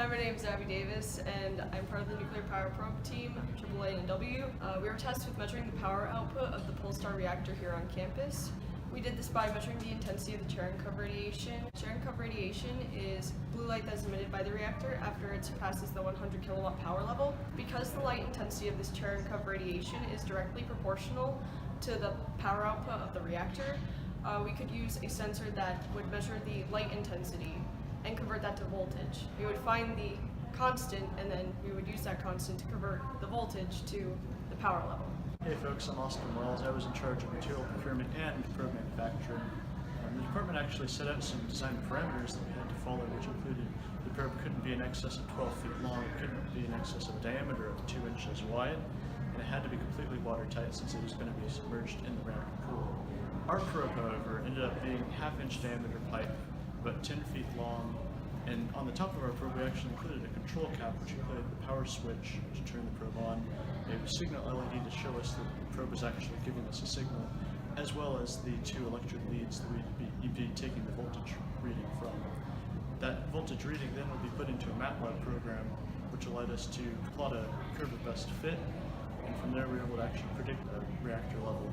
Hi, my name is Abby Davis, and I'm part of the Nuclear Power Probe team, AAA and W. We were tasked with measuring the power output of the Polestar reactor here on campus. We did this by measuring the intensity of the Cherenkov radiation. Cherenkov radiation is blue light that is emitted by the reactor after it surpasses the 100 kilowatt power level. Because the light intensity of this Cherenkov radiation is directly proportional to the power output of the reactor, we could use a sensor that would measure the light intensity and convert that to voltage. We would find the constant, and then we would use that constant to convert the voltage to the power level. Hey folks, I'm Austin Wells. I was in charge of material procurement and probe manufacturing. The department actually set out some design parameters that we had to follow, which included the probe couldn't be in excess of 12 feet long, it couldn't be in excess of a diameter of 2 inches wide, and it had to be completely watertight since it was going to be submerged in the reactor pool. Our probe, however, ended up being half-inch diameter pipe, about 10 feet long, and on the top of our probe we actually included a control cap which included the power switch to turn the probe on, a signal LED to show us that the probe was actually giving us a signal, as well as the 2 electrode leads that we'd be taking the voltage reading from. That voltage reading then would be put into a MATLAB program which allowed us to plot a curve of best fit, and from there we were able to actually predict the reactor level.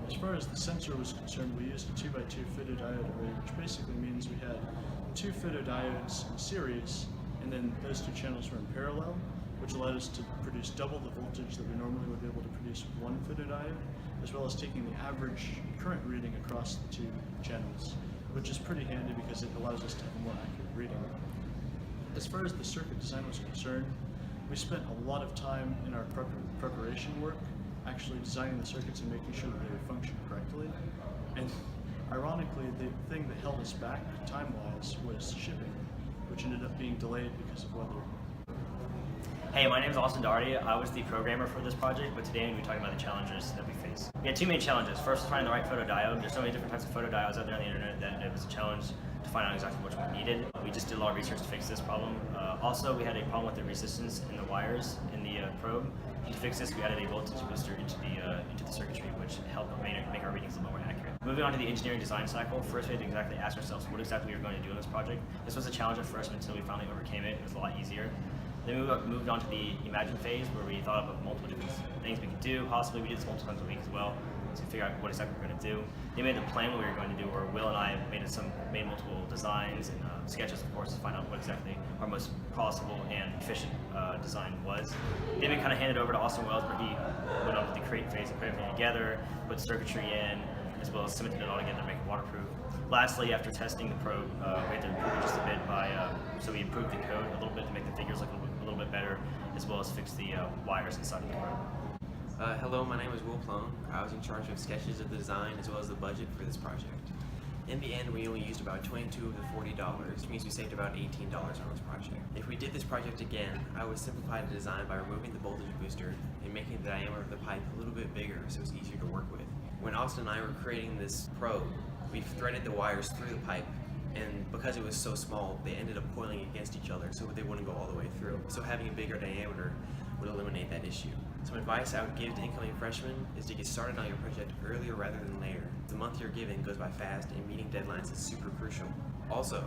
As far as the sensor was concerned, we used a 2x2 photodiode array, which basically means we had 2 photodiodes in series, and then those 2 channels were in parallel, which allowed us to produce double the voltage that we normally would be able to produce with 1 photodiode, as well as taking the average current reading across the 2 channels, which is pretty handy because it allows us to have a more accurate reading. As far as the circuit design was concerned, we spent a lot of time in our preparation work actually designing the circuits and making sure that they would function correctly. And ironically, the thing that held us back time-wise was shipping, which ended up being delayed because of weather. Hey, my name is Austin Daugherty. I was the programmer for this project, but today I'm going to be talking about the challenges that we face. We had 2 main challenges. First, finding the right photodiode. There's so many different types of photodiodes out there on the internet that it was a challenge to find out exactly which one we needed. We just did a lot of research to fix this problem. Also, we had a problem with the resistance in the wires in the probe. To fix this, we added a voltage booster into the circuitry, which helped make our readings a little more accurate. Moving on to the engineering design cycle, first we had to exactly ask ourselves what exactly we were going to do in this project. This was a challenge at first, but until we finally overcame it, it was a lot easier. Then we moved on to the imagine phase, where we thought of multiple different things we could do. Possibly we did this multiple times a week as well, to figure out what exactly we were going to do. They made the plan what we were going to do, or Will and I made multiple designs and sketches, of course, to find out what exactly our most plausible and efficient design was. Then we kind of handed over to Austin Wells, where he went on to the create phase and put everything together, put circuitry in, as well as cemented it all together to make it waterproof. Lastly, after testing the probe, we had to improve it just a bit so we improved the code a little bit to make the figures look a little bit better, as well as fix the wires inside of the probe. Hello, my name is Will Plone. I was in charge of sketches of the design as well as the budget for this project. In the end, we only used about $22 of the $40, which means we saved about $18 on this project. If we did this project again, I would simplify the design by removing the voltage booster and making the diameter of the pipe a little bit bigger so it's easier to work with. When Austin and I were creating this probe, we threaded the wires through the pipe, and because it was so small, they ended up coiling against each other so they wouldn't go all the way through. So having a bigger diameter would eliminate that issue. Some advice I would give to incoming freshmen is to get started on your project earlier rather than later. The month you're given goes by fast, and meeting deadlines is super crucial. Also,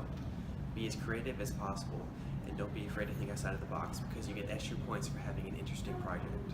be as creative as possible, and don't be afraid to think outside of the box because you get extra points for having an interesting project.